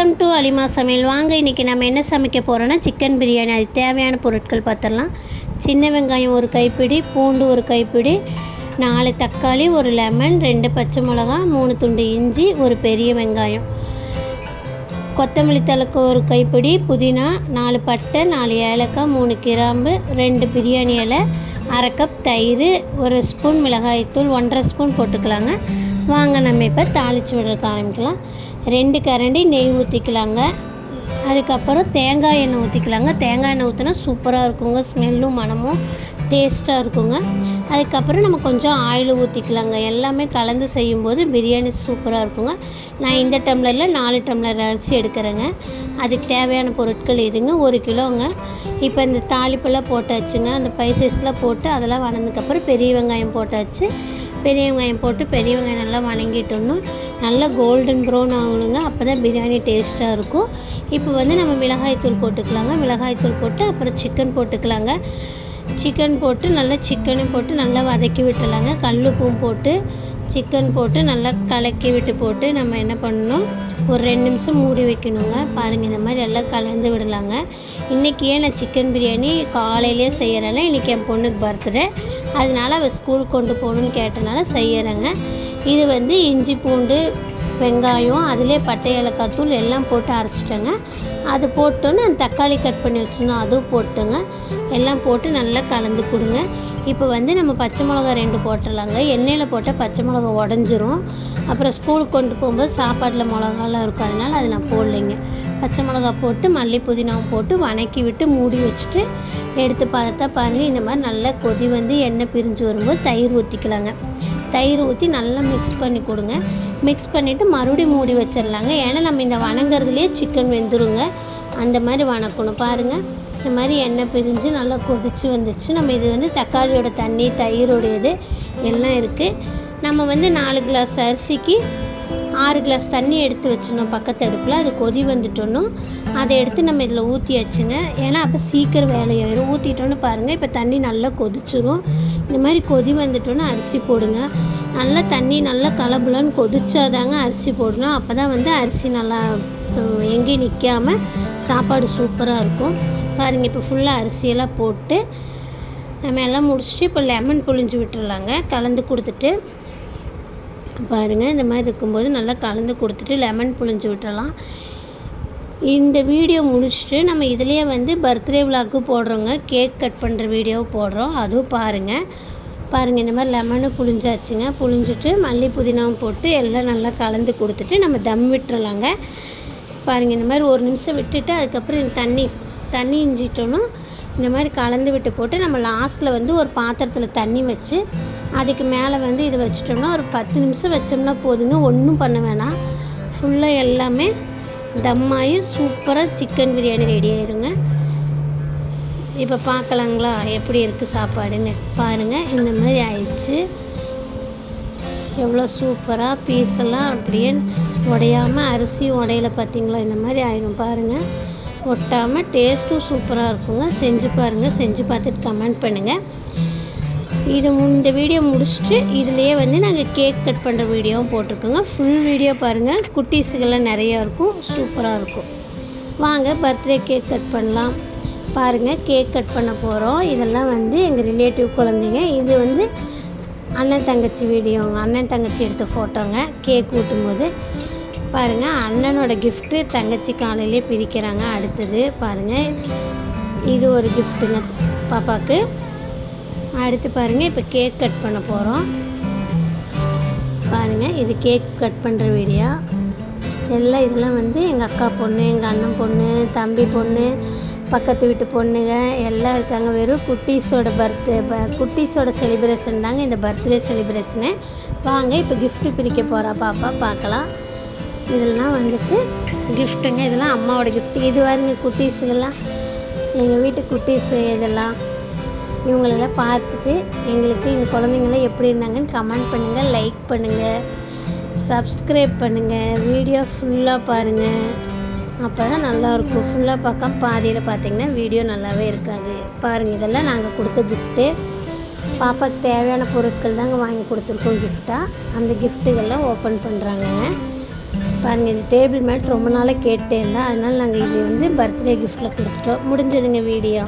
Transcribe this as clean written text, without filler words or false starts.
Welcome to Alima சமையல். வாங்க இன்றைக்கி நம்ம என்ன சமைக்க போகிறோன்னா சிக்கன் பிரியாணி. அதுக்கு தேவையான பொருட்கள் பார்த்துடலாம். சின்ன வெங்காயம் ஒரு கைப்பிடி, பூண்டு ஒரு கைப்பிடி, 4 தக்காளி, ஒரு லெமன், 2 பச்சை மிளகா, 3 துண்டு இஞ்சி, ஒரு பெரிய வெங்காயம், கொத்தமல்லி தழைக்கு ஒரு கைப்பிடி, புதினா, 4 பட்டை, 4 ஏலக்காய், 3 கிராம்பு, 2 பிரியாணி இலை, அரை கப் தயிர், 1 ஸ்பூன் மிளகாய்த்தூள், 1.5 ஸ்பூன் போட்டுக்கலாங்க. வாங்க நம்ம இப்போ தாளித்து விடுறதுக்கு ஆரம்பிக்கலாம். 2 கரண்டி நெய் ஊற்றிக்கலாங்க. அதுக்கப்புறம் தேங்காய் எண்ணெய் ஊற்றிக்கலாங்க. தேங்காய் எண்ணெய் ஊற்றினா சூப்பராக இருக்குங்க, ஸ்மெல்லும் மனமும் டேஸ்ட்டாக இருக்குங்க. அதுக்கப்புறம் நம்ம கொஞ்சம் ஆயில் ஊற்றிக்கலாங்க. எல்லாமே கலந்து செய்யும்போது பிரியாணி சூப்பராக இருக்குங்க. நான் இந்த டம்ளரில் 4 டம்ளர் அரிசி எடுக்கிறேங்க. அதுக்கு தேவையான பொருட்கள் இதுங்க. 1 கிலோங்க. இப்போ இந்த தாளிப்பெல்லாம் போட்டாச்சுங்க. அந்த ஸ்பைசஸ்லாம் போட்டு அதெல்லாம் வணந்ததுக்கப்புறம் பெரிய வெங்காயம் போட்டாச்சு. பெரிய வெங்காயம் போட்டு பெரிய வெங்காயம் நல்லா வணங்கிட்டோம்னா நல்லா கோல்டன் ப்ரௌன் ஆகணுங்க. அப்போ தான் பிரியாணி டேஸ்ட்டாக இருக்கும். இப்போ வந்து நம்ம மிளகாய்த்தூள் போட்டுக்கலாங்க. மிளகாய்த்தூள் போட்டு அப்புறம் சிக்கன் போட்டுக்கலாங்க. சிக்கன் போட்டு நல்லா சிக்கனும் போட்டு நல்லா வதக்கி விட்டுலாங்க. கல்லுப்பும் போட்டு சிக்கன் போட்டு நல்லா கலக்கி விட்டு போட்டு நம்ம என்ன பண்ணணும், ஒரு 2 நிமிஷம் மூடி வைக்கணுங்க. பாருங்கள், இந்த மாதிரி எல்லாம் கலந்து விடலாங்க. இன்றைக்கி ஏன் நான் சிக்கன் பிரியாணி காலையிலே செய்கிறேன்னா, இன்றைக்கி என் பொண்ணுக்கு பர்த்டே, அதனால் அவள் ஸ்கூல் கொண்டு போகணுன்னு கேட்டனால செய்கிறேங்க. இது வந்து இஞ்சி பூண்டு வெங்காயம் அதிலே பட்டை ஏலக்காய் தூள் எல்லாம் போட்டு அரைச்சிட்டேங்க. அது போட்டோன்னு அந்த தக்காளி கட் பண்ணி வச்சுருந்தோம், அதுவும் போட்டுங்க. எல்லாம் போட்டு நல்லா கலந்து கொடுங்க. இப்போ வந்து நம்ம பச்சை மிளகா 2 போட்டுடலாங்க. எண்ணெயில் போட்டால் பச்சை மிளகா உடஞ்சிரும். அப்புறம் ஸ்கூலுக்கு கொண்டு போகும்போது சாப்பாட்டில் மிளகாலாம் இருக்கும், அதனால் அது நான் போடலைங்க. பச்சை மிளகா போட்டு மல்லி புதினாவும் போட்டு வணக்கி விட்டு மூடி வச்சுட்டு எடுத்து பார்த்தா பாருங்கள், இந்த மாதிரி நல்லா கொதி வந்து எண்ணெய் பிரிஞ்சு வரும்போது தயிர் ஊற்றிக்கலாங்க. தயிர் ஊற்றி நல்லா மிக்ஸ் பண்ணி கொடுங்க. மிக்ஸ் பண்ணிவிட்டு மறுபடியும் மூடி வச்சிடலாங்க. ஏன்னா நம்ம இந்த வணங்குறதுலேயே சிக்கன் வெந்துருங்க. அந்த மாதிரி வணக்கணும். பாருங்கள், இந்த மாதிரி எண்ணெய் பிரிஞ்சு நல்லா கொதித்து வந்துடுச்சு. நம்ம இது வந்து தக்காளியோட தண்ணி, தயிரோடையது எல்லாம் இருக்குது. நம்ம வந்து 4 கிளாஸ் அரிசிக்கு 6 கிளாஸ் தண்ணி எடுத்து வச்சுருந்தோம் பக்கத்து அடுப்பில். அது கொதி வந்துட்டோன்னும் அதை எடுத்து நம்ம இதில் ஊற்றியாச்சுங்க. ஏன்னா அப்போ சீக்கிரம் வேலையாயிரும். ஊற்றிட்டோன்னு பாருங்கள், இப்போ தண்ணி நல்லா கொதிச்சிரும். இந்த மாதிரி கொதி வந்துட்டோன்னு அரிசி போடுங்க. நல்லா தண்ணி நல்லா கலபுலன்னு கொதிச்சாதாங்க அரிசி போடணும். அப்போ தான் வந்து அரிசி நல்லா எங்கேயும் நிற்காமல் சாப்பாடு சூப்பராக இருக்கும். பாருங்கள், இப்போ ஃபுல்லாக அரிசியெல்லாம் போட்டு நம்ம எல்லாம் முடிச்சுட்டு இப்போ லெமன் புழிஞ்சு விட்டுடலாங்க. கலந்து கொடுத்துட்டு பாருங்கள், இந்த மாதிரி இருக்கும்போது நல்லா கலந்து கொடுத்துட்டு லெமன் புழிஞ்சு விட்டுடலாம். இந்த வீடியோ முடிச்சுட்டு நம்ம இதிலேயே வந்து பர்த்டே விளாக்கு போடுறோங்க. கேக் கட் பண்ணுற வீடியோ போடுறோம், அதுவும் பாருங்கள். இந்த மாதிரி லெமனும் புழிஞ்சாச்சுங்க. புழிஞ்சிட்டு மல்லி புதினாவும் போட்டு எல்லாம் நல்லா கலந்து கொடுத்துட்டு நம்ம தம் விட்டுறலாங்க. பாருங்கள், இந்த மாதிரி 1 நிமிஷம் விட்டுட்டு அதுக்கப்புறம் தண்ணி இஞ்சிட்டோன்னா இந்த மாதிரி கலந்து விட்டு போட்டு நம்ம லாஸ்ட்டில் வந்து ஒரு பாத்திரத்தில் தண்ணி வச்சு அதுக்கு மேலே வந்து இது வச்சிட்டோம்னா ஒரு 10 நிமிஷம் வச்சோம்னா போதுங்க. ஒன்றும் பண்ண வேணாம். ஃபுல்லாக எல்லாமே தம்மாகி சூப்பராக சிக்கன் பிரியாணி ரெடி ஆயிருங்க. இப்போ பார்க்கலாங்களா எப்படி இருக்குது சாப்பாடுன்னு. பாருங்கள், இந்த மாதிரி ஆயிடுச்சு. எவ்வளோ சூப்பராக பீஸெல்லாம் அப்படியே உடையாமல் அரிசியும் உடையில பார்த்திங்களா, இந்த மாதிரி ஆயிடும். பாருங்கள், ஒட்டாமல் டேஸ்ட்டும் சூப்பராக இருக்குங்க. செஞ்சு பாருங்கள். செஞ்சு பார்த்துட்டு கமெண்ட் பண்ணுங்கள். இந்த வீடியோ முடிச்சுட்டு இதிலையே வந்து நாங்கள் கேக் கட் பண்ணுற வீடியோவும் போட்டிருக்கோங்க. ஃபுல் வீடியோ பாருங்கள். குட்டீஸுக்கெல்லாம் நிறையா இருக்கும், சூப்பராக இருக்கும். வாங்க பர்த்டே கேக் கட் பண்ணலாம். பாருங்கள், கேக் கட் பண்ண போகிறோம். இதெல்லாம் வந்து எங்கள் ரிலேட்டிவ் குழந்தைங்க. இது வந்து அண்ணன் தங்கச்சி வீடியோங்க. அண்ணன் தங்கச்சி எடுத்த ஃபோட்டோங்க. கேக் ஊட்டும்போது பாருங்கள், அண்ணனோட கிஃப்ட்டு தங்கச்சி காலையிலே பிரிக்கிறாங்க. அடுத்தது பாருங்கள், இது ஒரு கிஃப்ட்டுங்க பாப்பாவுக்கு. அடுத்து பாருங்கள், இப்போ கேக் கட் பண்ண போகிறோம். பாருங்கள், இது கேக் கட் பண்ணுற வீடியோ. இதெல்லாம் வந்து எங்கள் அக்கா பொண்ணு, எங்கள் அண்ணன் பொண்ணு, தம்பி பொண்ணு, பக்கத்து வீட்டு பொண்ணுங்க எல்லாம் இருக்காங்க. வெறும் குட்டீஸோட செலிப்ரேஷன் தாங்க இந்த பர்த்டே செலிப்ரேஷனு. வாங்க இப்போ கிஃப்ட்டு பிரிக்க போகிறா பாப்பா, பார்க்கலாம். இதெல்லாம் வந்துட்டு கிஃப்ட்டுங்க. இதெல்லாம் அம்மாவோட கிஃப்ட்டு. இது பாருங்க, குட்டீஸுக்கெல்லாம் எங்கள் வீட்டு குட்டீஸு. இதெல்லாம் இவங்களெல்லாம் பார்த்துட்டு எங்களுக்கு எங்கள் குழந்தைங்களாம் எப்படி இருந்தாங்கன்னு கமெண்ட் பண்ணுங்கள், லைக் பண்ணுங்கள், சப்ஸ்கிரைப் பண்ணுங்கள். வீடியோ ஃபுல்லாக பாருங்கள், அப்போ தான் நல்லாயிருக்கும். ஃபுல்லாக பார்க்காம பாதியில் பார்த்திங்கன்னா வீடியோ நல்லாவே இருக்காது. பாருங்கள், இதெல்லாம் நாங்கள் கொடுத்த கிஃப்ட்டு. பாப்பாவுக்கு தேவையான பொருட்கள் தாங்க வாங்கி கொடுத்துருக்கோம் கிஃப்டாக. அந்த கிஃப்ட்டுகள்லாம் ஓப்பன் பண்ணுறாங்கங்க. பாருங்கள், இந்த டேபிள் மேட் ரொம்ப நாளாக கேட்டே இருந்தேன். அதனால் நாங்கள் இது வந்து பர்த்டே கிஃப்ட்டில் கொடுத்துட்டோம். முடிஞ்சதுங்க வீடியோ.